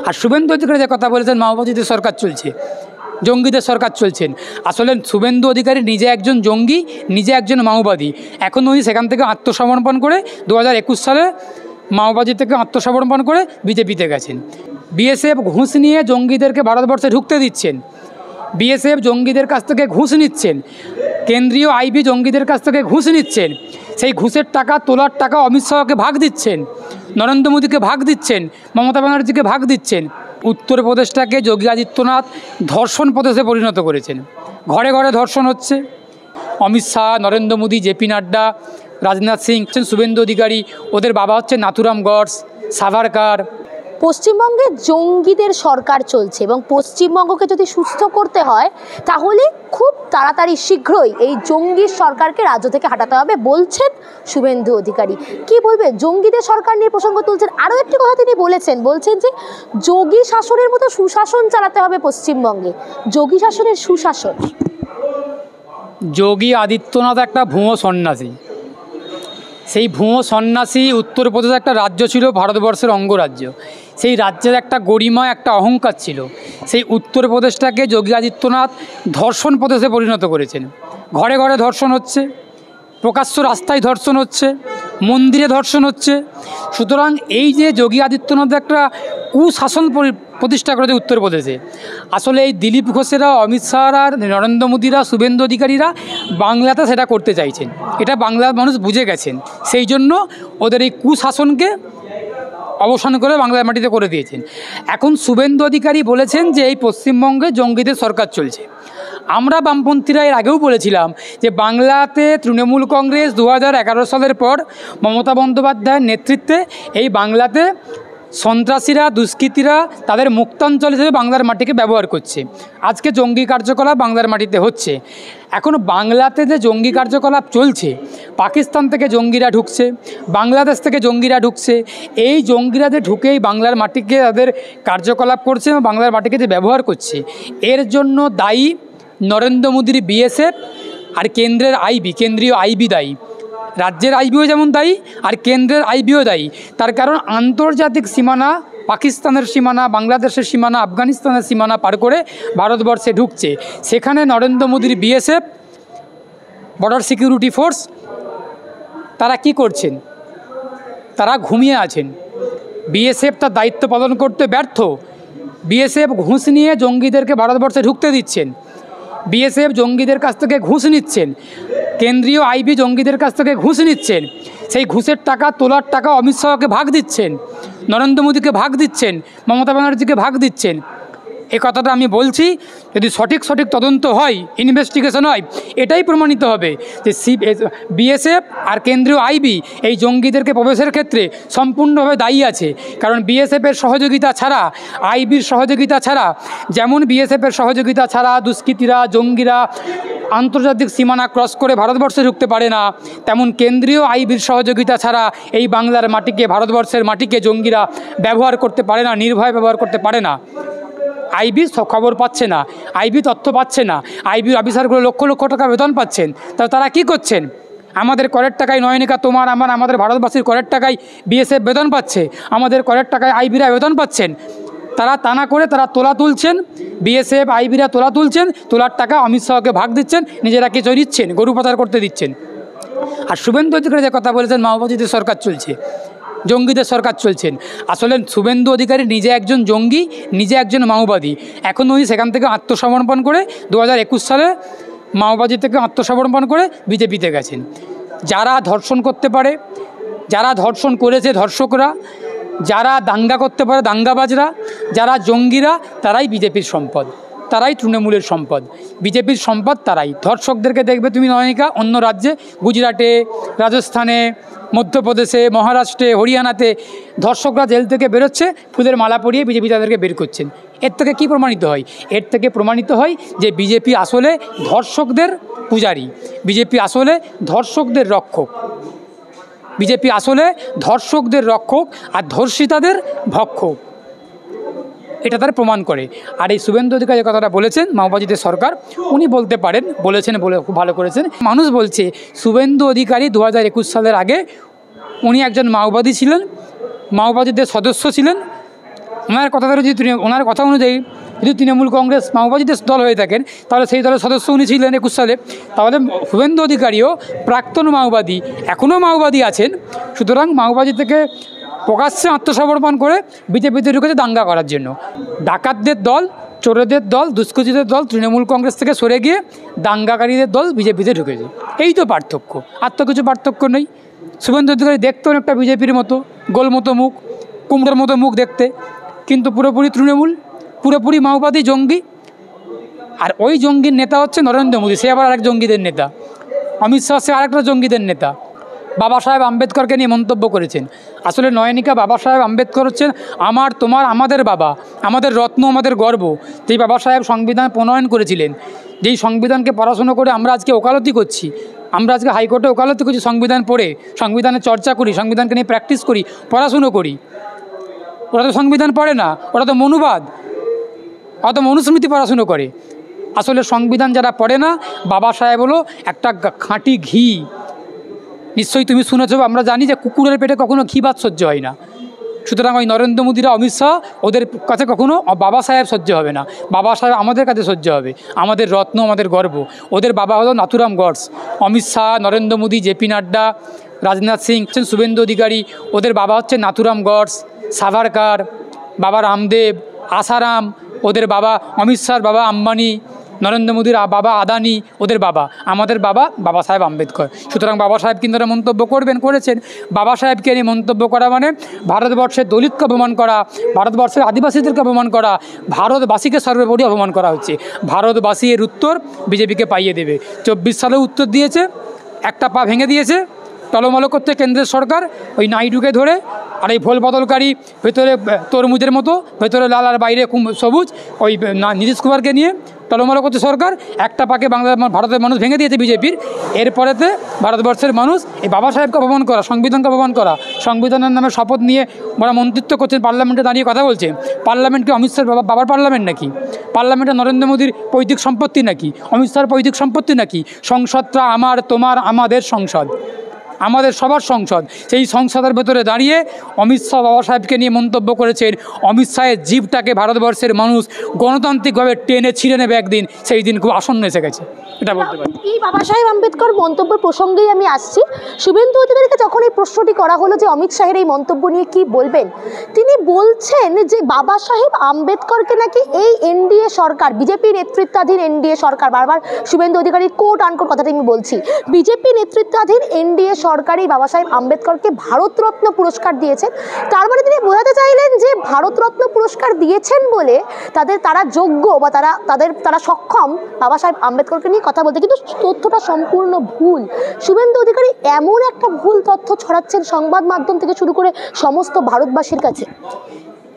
আর শুভেন্দু অধিকারী যে কথা বলেছেন মাওবাদীদের সরকার চলছে, জঙ্গিদের সরকার চলছেন, আসলে শুভেন্দু অধিকারী নিজে একজন জঙ্গি, নিজে একজন মাওবাদী। এখন উনি সেখান থেকে আত্মসমর্পণ করে 2021 সালে মাওবাদী থেকে আত্মসমর্পণ করে বিজেপিতে গেছেন। বিএসএফ ঘুষ নিয়ে জঙ্গিদেরকে ভারতবর্ষে ঢুকতে দিচ্ছেন, বিএসএফ জঙ্গিদের কাছ থেকে ঘুষ নিচ্ছেন, কেন্দ্রীয় আইবি জঙ্গিদের কাছ থেকে ঘুষ নিচ্ছেন, সেই ঘুষের টাকা তোলার টাকা অমিত শাহকে ভাগ দিচ্ছেন, নরেন্দ্র মোদীকে ভাগ দিচ্ছেন, মমতা ব্যানার্জিকে ভাগ দিচ্ছেন। উত্তরপ্রদেশটাকে যোগী আদিত্যনাথ ধর্ষণ প্রদেশে পরিণত করেছেন, ঘরে ঘরে ধর্ষণ হচ্ছে। অমিত শাহ, নরেন্দ্র মোদী, জেপি নাড্ডা, রাজনাথ সিং, শুভেন্দু অধিকারী, ওদের বাবা হচ্ছে নাথুরাম গডস, সাভারকার। পশ্চিমবঙ্গে জঙ্গিদের সরকার চলছে এবং পশ্চিমবঙ্গকে যদি সুস্থ করতে হয় তাহলে খুব তাড়াতাড়ি শীঘ্রই এই জঙ্গির সরকারকে রাজ্য থেকে হাঁটাতে হবে বলছেন শুভেন্দু অধিকারী। কি বলবে, জঙ্গিদের সরকার নিয়ে প্রসঙ্গ তুলছেন। আরও একটি কথা তিনি বলছেন যে যোগী শাসনের মতো সুশাসন চালাতে হবে পশ্চিমবঙ্গে, যোগী শাসনের সুশাসন। যোগী আদিত্যনাথ একটা ভুয়ো সন্ন্যাসী, সেই ভুয়ো সন্ন্যাসী উত্তরপ্রদেশ একটা রাজ্য ছিল, ভারতবর্ষের অঙ্গরাজ্য, সেই রাজ্যের একটা গরিমা, একটা অহংকার ছিল। সেই উত্তরপ্রদেশটাকে যোগী আদিত্যনাথ ধর্ষণ প্রদেশে পরিণত করেছেন, ঘরে ঘরে ধর্ষণ হচ্ছে, প্রকাশ্য রাস্তায় ধর্ষণ হচ্ছে, মন্দিরে ধর্ষণ হচ্ছে। সুতরাং এই যে যোগী আদিত্যনাথ একটা কুশাসন প্রতিষ্ঠা করেছে উত্তরপ্রদেশে, আসলে এই দিলীপ ঘোষেরা, অমিত শাহরা, নরেন্দ্র মোদীরা, শুভেন্দু অধিকারীরা বাংলাতে সেটা করতে চাইছেন। এটা বাংলার মানুষ বুঝে গেছেন, সেই জন্য ওদের এই কুশাসনকে অবসান করে বাংলার মাটিতে করে দিয়েছেন। এখন শুভেন্দু অধিকারী বলেছেন যে এই পশ্চিমবঙ্গে জঙ্গিদের সরকার চলছে। আমরা বামপন্থীরা এর আগেও বলেছিলাম যে বাংলাতে তৃণমূল কংগ্রেস 2011 সালের পর মমতা বন্দ্যোপাধ্যায়ের নেতৃত্বে এই বাংলাতে সন্ত্রাসীরা, দুষ্কৃতীরা তাদের মুক্তাঞ্চল হিসেবে বাংলার মাটিকে ব্যবহার করছে। আজকে জঙ্গি কার্যকলাপ বাংলার মাটিতে হচ্ছে। এখন বাংলাতে যে জঙ্গি কার্যকলাপ চলছে, পাকিস্তান থেকে জঙ্গিরা ঢুকছে, বাংলাদেশ থেকে জঙ্গিরা ঢুকছে, এই জঙ্গিরা যে ঢুকেই বাংলার মাটিকে তাদের কার্যকলাপ করছে এবং বাংলার মাটিকে যে ব্যবহার করছে, এর জন্য দায়ী নরেন্দ্র মোদীর বিএসএফ আর কেন্দ্রের আইবি, কেন্দ্রীয় আইবি দায়ী। রাজ্যের আইবিও যেমন দায়ী আর কেন্দ্রের আইবিও দায়ী। তার কারণ আন্তর্জাতিক সীমানা, পাকিস্তানের সীমানা, বাংলাদেশের সীমানা, আফগানিস্তানের সীমানা পার করে ভারতবর্ষে ঢুকছে। সেখানে নরেন্দ্র মোদীর বিএসএফ, বর্ডার সিকিউরিটি ফোর্স, তারা কি করছেন? তারা ঘুমিয়ে আছেন। বিএসএফ তার দায়িত্ব পালন করতে ব্যর্থ। বিএসএফ ঘুষ নিয়ে জঙ্গিদেরকে ভারতবর্ষে ঢুকতে দিচ্ছেন, বিএসএফ জঙ্গিদের কাছ থেকে ঘুষ নিচ্ছেন, কেন্দ্রীয় আইবি জঙ্গিদের কাছ থেকে ঘুষ নিচ্ছেন, সেই ঘুষের টাকা তোলার টাকা অমিত শাহকে ভাগ দিচ্ছেন, নরেন্দ্র মোদীকে ভাগ দিচ্ছেন, মমতা ব্যানার্জিকে ভাগ দিচ্ছেন। এই কথাটা আমি বলছি, যদি সঠিক তদন্ত হয়, ইনভেস্টিগেশন হয়, এটাই প্রমাণিত হবে যে বিএসএফ আর কেন্দ্রীয় আইবি এই জঙ্গিদেরকে প্রবেশের ক্ষেত্রে সম্পূর্ণভাবে দায়ী আছে। কারণ বিএসএফের সহযোগিতা ছাড়া, আইবির সহযোগিতা ছাড়া, যেমন বিএসএফের সহযোগিতা ছাড়া দুষ্কৃতীরা, জঙ্গিরা আন্তর্জাতিক সীমানা ক্রস করে ভারতবর্ষে ঢুকতে পারে না, তেমন কেন্দ্রীয় আইবির সহযোগিতা ছাড়া এই বাংলার মাটিকে, ভারতবর্ষের মাটিকে জঙ্গিরা ব্যবহার করতে পারে না, নির্ভয়ে ব্যবহার করতে পারে না। আইবি খবর পাচ্ছে না, আইবি তথ্য পাচ্ছে না, আইবির অফিসারগুলো লক্ষ লক্ষ টাকা বেতন পাচ্ছেন, তারা কি করছেন? আমাদের করের টাকায় নয়নিকা, তোমার আমার, আমাদের ভারতবাসীর করের টাকায় বিএসএফ বেতন পাচ্ছে, আমাদের করের টাকায় আইবিরা বেতন পাচ্ছেন। তারা তা না করে তারা তোলা তুলছেন, বিএসএফ আইবিরা তোলা তুলছেন, তোলার টাকা অমিত শাহকে ভাগ দিচ্ছেন, নিজেরা কিছু দিচ্ছেন, গরু পাচার করতে দিচ্ছেন। আর শুভেন্দু অধিকারী যে কথা বলেছেন মাওবাদীদের সরকার চলছে, জঙ্গিদের সরকার চলছেন, আসলে শুভেন্দু অধিকারী নিজে একজন জঙ্গি, নিজে একজন মাওবাদী। এখন উনি সেখান থেকে আত্মসমর্পণ করে 2021 সালে মাওবাদী থেকে আত্মসমর্পণ করে বিজেপিতে গেছেন। যারা ধর্ষণ করতে পারে, যারা ধর্ষণ করেছে ধর্ষকরা, যারা দাঙ্গা করতে পারে দাঙ্গাবাজরা, যারা জঙ্গিরা, তারাই বিজেপির সম্পদ, তারাই তৃণমূলের সম্পদ। বিজেপির সম্পদ তারাই। ধর্ষকদেরকে দেখবে তুমি নয়নিকা অন্য রাজ্যে, গুজরাটে, রাজস্থানে, মধ্যপ্রদেশে, মহারাষ্ট্রে, হরিয়ানাতে ধর্ষকরা জেল থেকে বেরোচ্ছে, ফুলের মালা পরিয়ে বিজেপি তাদেরকে বের করছেন। এর থেকে কি প্রমাণিত হয়? এর থেকে প্রমাণিত হয় যে বিজেপি আসলে ধর্ষকদের পূজারী, বিজেপি আসলে ধর্ষকদের রক্ষক, বিজেপি আসলে ধর্ষকদের রক্ষক আর ধর্ষিতাদের ভক্ষক। এটা তারা প্রমাণ করে। আর এই শুভেন্দু অধিকারী যে কথাটা বলেছেন মাওবাদীদের সরকার, উনি বলতে পারেন, বলেছেন বলে খুব ভালো করেছেন। মানুষ বলছে শুভেন্দু অধিকারী 2021 সালের আগে উনি একজন মাওবাদী ছিলেন, মাওবাদীদের সদস্য ছিলেন, ওনার কথা ধরে যদি ওনার কথা অনুযায়ী যদি তৃণমূল কংগ্রেস মাওবাদীদের দল হয়ে থাকেন, তাহলে সেই দলের সদস্য উনি ছিলেন 21 সালে, তাহলে শুভেন্দু অধিকারীও প্রাক্তন মাওবাদী, এখনও মাওবাদী আছেন। সুতরাং মাওবাদী থেকে প্রকাশ্যে আত্মসমর্পণ করে বিজেপিতে ঢুকেছে দাঙ্গা করার জন্য। ডাকাতদের দল, চোরেদের দল, দুষ্কৃতীদের দল তৃণমূল কংগ্রেস থেকে সরে গিয়ে দাঙ্গাকারীদের দল বিজেপিতে ঢুকেছে। এই তো পার্থক্য, আর তো কিছু পার্থক্য নেই। শুভেন্দু অধিকারী দেখতে অনেকটা বিজেপির মতো, গোল মতো মুখ, কুমড়োর মতো মুখ দেখতে, কিন্তু পুরোপুরি তৃণমূল, পুরোপুরি মাওবাদী জঙ্গি। আর ওই জঙ্গির নেতা হচ্ছে নরেন্দ্র মোদী, সে আবার আরেক জঙ্গিদের নেতা। অমিত শাহ সে আরেকটা জঙ্গিদের নেতা। বাবা সাহেব আম্বেদকরকে নিয়ে মন্তব্য করেছেন। আসলে নয়নিকা, বাবা সাহেব আম্বেদকর হচ্ছেন আমার, তোমার, আমাদের বাবা, আমাদের রত্ন, আমাদের গর্ব। যেই বাবা সাহেব সংবিধান প্রণয়ন করেছিলেন, যেই সংবিধানকে পড়াশুনো করে আমরা আজকে ওকালতি করছি, আমরা আজকে হাইকোর্টে ওকালতি করছি সংবিধান পড়ে, সংবিধানের চর্চা করি, সংবিধানকে নিয়ে প্র্যাকটিস করি, পড়াশুনো করি। ওরা তো সংবিধান পড়ে না, ওরা তো মনুবাদ, ওরা তো মনুস্মৃতি পড়াশুনো করে। আসলে সংবিধান যারা পড়ে না, বাবা সাহেব হলো একটা খাঁটি ঘি। নিশ্চয়ই তুমি শুনেছো, আমরা জানি যে কুকুরের পেটে কখনো ঘি ভাত সহ্য হয় না। সুতরাং ওই নরেন্দ্র মোদীরা, অমিত শাহ, ওদের কাছে কখনো বাবা সাহেব সহ্য হবে না। বাবা সাহেব আমাদের কাছে সহ্য হবে, আমাদের রত্ন, আমাদের গর্ব। ওদের বাবা হলো নাথুরাম গডস। অমিত শাহ, নরেন্দ্র মোদী, জেপি নাড্ডা, রাজনাথ সিং, শুভেন্দু অধিকারী, ওদের বাবা হচ্ছে নাথুরাম গডস, সাভারকার, বাবা রামদেব, আসারাম। ওদের বাবা অমিত শাহর বাবা আম্বানি, নরেন্দ্র মোদীর বাবা আদানি, ওদের বাবা। আমাদের বাবা বাবা সাহেব আম্বেদকর। সুতরাং বাবা সাহেব কিন্তু তারা মন্তব্য করবেন, করেছেন। বাবা সাহেবকে নিয়ে মন্তব্য করা মানে ভারতবর্ষের দলিতকে অপমান করা, ভারতবর্ষের আদিবাসীদেরকে অপমান করা, ভারতবাসীকে সর্বোপরি অপমান করা হচ্ছে। ভারতবাসী এর উত্তর বিজেপিকে পাইয়ে দেবে। 24 সালেও উত্তর দিয়েছে, একটা পা ভেঙে দিয়েছে। টলমলো করতে কেন্দ্রের সরকার ওই নাইডুকে ধরে, আর এই ভোল বদলকারী, ভেতরে তরমুজের মতো, ভেতরে লাল আর বাইরে সবুজ, ওই নীতিশ কুমারকে নিয়ে টলমলো করতে সরকার। একটা পাকে ভারতের মানুষ ভেঙে দিয়েছে বিজেপির। এরপরেতে ভারতবর্ষের মানুষ এই বাবা সাহেবকে অপমান করা, সংবিধানকে অপমান করা, সংবিধানের নামে শপথ নিয়ে ওরা মন্ত্রিত্ব করছেন, পার্লামেন্টে দাঁড়িয়ে কথা বলছে। পার্লামেন্টকে অমিত শাহর বাবার পার্লামেন্ট নাকি? পার্লামেন্টে নরেন্দ্র মোদীর পৈতৃক সম্পত্তি নাকি? অমিত শাহর পৈতৃক সম্পত্তি নাকি? সংসদটা আমার, তোমার, আমাদের সংসদ, আমাদের সবার সংসদ। সেই সংসদের ভেতরে দাঁড়িয়ে অমিত শাহ বাবা সাহেবকে নিয়ে মন্তব্য করেছেন। অমিত শাহের জিভটাকে ভারতবর্ষের মানুষ গণতান্ত্রিকভাবে টেনে ছিঁড়ে নেবে একদিন, সেই দিন খুব আসন্ন এসে গেছে, এটা বলতে পারি। এই বাবা সাহেব আম্বেদকর মন্তব্য প্রসঙ্গেই আমি আসছি। শুভেন্দু অধিকারীকে যখন এই প্রশ্নটি করা হলো যে অমিত শাহের এই মন্তব্য নিয়ে কি বলবেন, তিনি বলছেন যে বাবা সাহেব আম্বেদকরকে নাকি এই এনডিএ সরকার, বিজেপি নেতৃত্বাধীন এনডিএ সরকার, বারবার শুভেন্দু অধিকারীর কোট আনকোট কথাটা আমি বলছি, বিজেপি নেতৃত্বাধীন এনডিএ সরকারই বাবা সাহেব আম্বেদকরকে ভারতরত্ন পুরস্কার দিয়েছেন। তার মানে তিনি বোঝাতে চাইলেন যে ভারতরত্ন পুরস্কার দিয়েছেন বলে তারা যোগ্য বা তারা সক্ষম বাবা সাহেব আম্বেদকরকে নিয়ে কথা বলতে, কিন্তু তথ্যটা সম্পূর্ণ ভুল। শুভেন্দু অধিকারী এমন একটা ভুল তথ্য ছড়াচ্ছেন সংবাদ মাধ্যম থেকে শুরু করে সমস্ত ভারতবাসীর কাছে।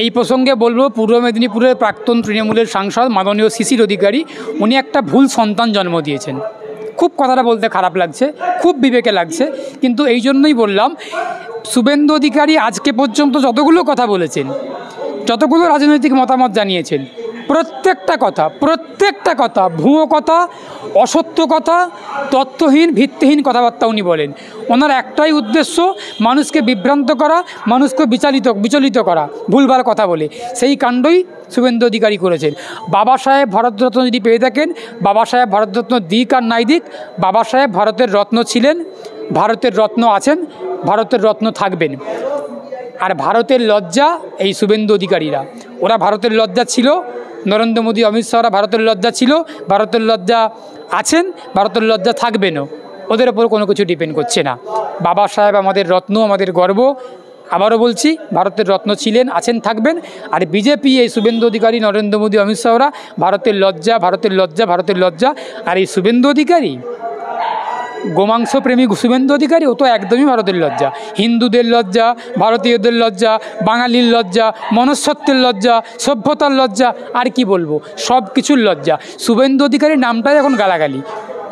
এই প্রসঙ্গে বলবো, পূর্ব মেদিনীপুরের প্রাক্তন তৃণমূলের সাংসদ মাননীয় শিশির অধিকারী, উনি একটা ভুল সন্তান জন্ম দিয়েছেন। খুব কথাটা বলতে খারাপ লাগছে, খুব বিবেকে লাগছে, কিন্তু এই জন্যই বললাম, শুভেন্দু অধিকারী আজকে পর্যন্ত যতগুলো কথা বলেছেন, যতগুলো রাজনৈতিক মতামত জানিয়েছেন, প্রত্যেকটা কথা ভুয়ো কথা, অসত্য কথা, তথ্যহীন, ভিত্তিহীন কথাবার্তা উনি বলেন। ওনার একটাই উদ্দেশ্য, মানুষকে বিভ্রান্ত করা, মানুষকে বিচলিত করা, ভুলভাল কথা বলে। সেই কাণ্ডই শুভেন্দু অধিকারী করেছেন। বাবা সাহেব ভারতরত্ন যদি পেয়ে থাকেন, বাবা সাহেব ভারতরত্ন দিক আর নাই দিক, বাবা সাহেব ভারতের রত্ন ছিলেন, ভারতের রত্ন আছেন, ভারতের রত্ন থাকবেন। আর ভারতের লজ্জা এই শুভেন্দু অধিকারীরা, ওরা ভারতের লজ্জা ছিল। নরেন্দ্র মোদী, অমিত শাহরা ভারতের লজ্জা ছিল, ভারতের লজ্জা আছেন, ভারতের লজ্জা থাকবেনও। ওদের ওপর কোনো কিছু ডিপেন্ড করছে না। বাবা সাহেব আমাদের রত্ন, আমাদের গর্ব। আবারও বলছি, ভারতের রত্ন ছিলেন, আছেন, থাকবেন। আর বিজেপি, এই শুভেন্দু অধিকারী, নরেন্দ্র মোদী, অমিত শাহরা ভারতের লজ্জা, ভারতের লজ্জা, ভারতের লজ্জা। আর এই শুভেন্দু অধিকারী, গোমাংস প্রেমী শুভেন্দু অধিকারী, ও তো একদমই ভারতের লজ্জা। হিন্দুদের লজ্জা, ভারতীয়দের লজ্জা, বাঙালির লজ্জা, মনুষ্যত্বের লজ্জা, সভ্যতার লজ্জা, আর কি বলবো, সব কিছুর লজ্জা। শুভেন্দু অধিকারীর নামটাই এখন গালাগালি,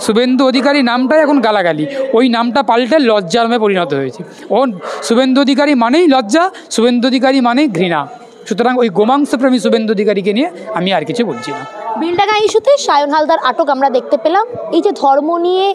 শুভেন্দু অধিকারী নামটাই এখন গালাগালি। ওই নামটা পাল্টে লজ্জার নামে পরিণত হয়েছে। ও শুভেন্দু অধিকারী মানেই লজ্জা, শুভেন্দু অধিকারী মানেই ঘৃণা। সুতরাং ওই গোমাংস প্রেমী শুভেন্দু অধিকারীকে নিয়ে আমি আর কিছু বলছি না। বেলডাঙ্গা ইস্যুতে সায়ন হালদার আটক আমরা দেখতে পেলাম। এই যে ধর্ম নিয়ে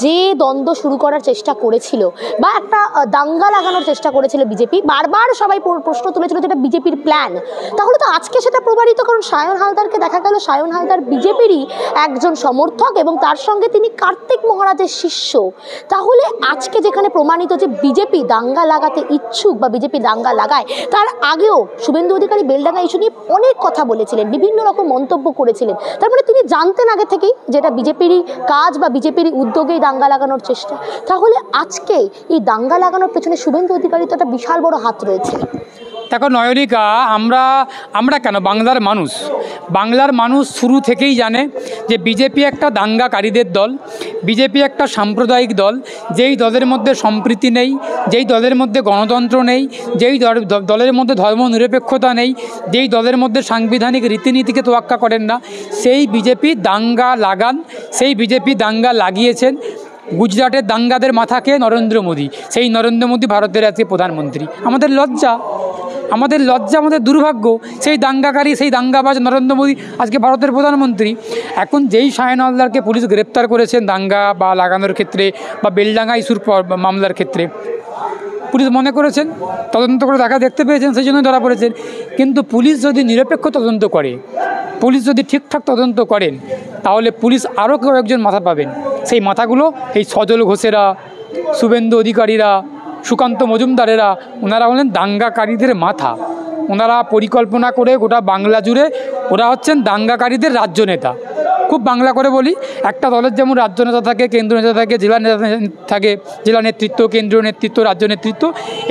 যে দ্বন্দ্ব শুরু করার চেষ্টা করেছিল বা একটা দাঙ্গা লাগানোর চেষ্টা করেছিল বিজেপি, বারবার সবাই প্রশ্ন তুলেছিল যেটা বিজেপির প্ল্যান, তাহলে তো আজকে সেটা প্রমাণিত, কারণ সায়ন হালদারকে দেখা গেল সায়ন হালদার বিজেপিরই একজন সমর্থক এবং তার সঙ্গে তিনি কার্তিক মহারাজের শিষ্য। তাহলে আজকে যেখানে প্রমাণিত যে বিজেপি দাঙ্গা লাগাতে ইচ্ছুক বা বিজেপি দাঙ্গা লাগায়, তার আগেও শুভেন্দু অধিকারী বেলডাঙ্গা ইস্যু নিয়ে অনেক কথা বলেছিলেন, বিভিন্ন রকম মন্তব্য করেছিলেন। তার মানে তিনি জানতেন আগে থেকেই যেটা বিজেপিরই কাজ বা বিজেপিরই উদ্যোগেই দাঙ্গা লাগানোর চেষ্টা। তাহলে আজকে এই দাঙ্গা লাগানোর পেছনে শুভেন্দু অধিকারী তো একটা বিশাল বড় হাত রয়েছে। দেখো নয়নিকা, আমরা কেন বাংলার মানুষ শুরু থেকেই জানে যে বিজেপি একটা দাঙ্গাকারীদের দল, বিজেপি একটা সাম্প্রদায়িক দল, যেই দলের মধ্যে সম্প্রীতি নেই, যেই দলের মধ্যে গণতন্ত্র নেই, যেই দলের মধ্যে ধর্মনিরপেক্ষতা নেই, যেই দলের মধ্যে সাংবিধানিক রীতিনীতিকে তোয়াক্কা করেন না, সেই বিজেপি দাঙ্গা লাগান। সেই বিজেপি দাঙ্গা লাগিয়েছেন। গুজরাটের দাঙ্গাদের মাথাকে নরেন্দ্র মোদী, সেই নরেন্দ্র মোদী ভারতের আজকে প্রধানমন্ত্রী। আমাদের লজ্জা, আমাদের দুর্ভাগ্য, সেই দাঙ্গাকারী, সেই দাঙ্গাবাজ নরেন্দ্র মোদী আজকে ভারতের প্রধানমন্ত্রী। এখন যেই সায়ন হালদারকে পুলিশ গ্রেপ্তার করেছেন দাঙ্গা বা লাগানোর ক্ষেত্রে বা বেলডাঙ্গা ইস্যুর মামলার ক্ষেত্রে, পুলিশ মনে করেছেন, তদন্ত করে দেখতে পেয়েছেন, সেই জন্য ধরা পড়েছেন। কিন্তু পুলিশ যদি নিরপেক্ষ তদন্ত করে, পুলিশ যদি ঠিকঠাক তদন্ত করেন, তাহলে পুলিশ আরও কয়েকজন মাথা পাবেন। সেই মাথাগুলো এই সজল ঘোষেরা, শুভেন্দু অধিকারীরা, সুকান্ত মজুমদারেরা, ওনারা হলেন দাঙ্গাকারীদের মাথা। ওনারা পরিকল্পনা করে গোটা বাংলা জুড়ে ওরা হচ্ছেন দাঙ্গাকারীদের রাজ্য নেতা। খুব বাংলা করে বলি, একটা দলের যেমন রাজ্য নেতা থাকে, কেন্দ্রীয় নেতা থাকে, জেলা নেতা থাকে, জেলা নেতৃত্ব, কেন্দ্রীয় নেতৃত্ব, রাজ্য নেতৃত্ব,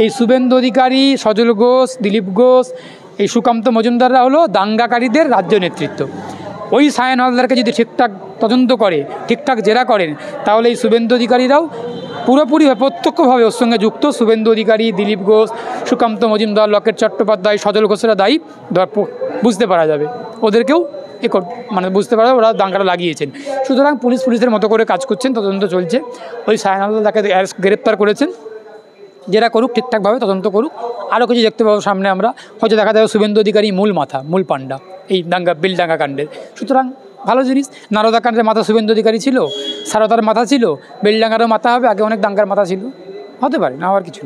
এই শুভেন্দু অধিকারী, সজল ঘোষ, দিলীপ ঘোষ, এই সুকান্ত মজুমদাররা হলো দাঙ্গাকারীদের রাজ্য নেতৃত্ব। ওই সায়ন হালদারকে যদি ঠিকঠাক তদন্ত করে, ঠিকঠাক জেরা করেন, তাহলে এই শুভেন্দু অধিকারীরাও পুরোপুরি প্রত্যক্ষভাবে ওর সঙ্গে যুক্ত। শুভেন্দু অধিকারী, দিলীপ ঘোষ, সুকান্ত মজুমদার, লকেট চট্টোপাধ্যায়, সজল ঘোষেরা দায়ী বুঝতে পারা যাবে। ওদেরকেও বুঝতে পারা ওরা দাঙ্গাটা লাগিয়েছেন। সুতরাং পুলিশের মতো করে কাজ করছেন, তদন্ত চলছে। ওই সায়ন হালদার তাকে গ্রেপ্তার করেছেন, যেটা করুক, ঠিকঠাকভাবে তদন্ত করুক। আরও কিছু দেখতে পাবো সামনে আমরা, হয়তো দেখা যাবে শুভেন্দু অধিকারী মূল মাথা, মূল পাণ্ডা এই বেলডাঙ্গা কাণ্ডের। সুতরাং ভালো জিনিস। নারদা কাণ্ডের মাথা শুভেন্দু অধিকারী ছিল, সারদার মাথা ছিল, বেলডাঙ্গারও মাথা হবে, আগে অনেক দাঙ্গার মাথা ছিল, হতে পারে না, আর কিছু।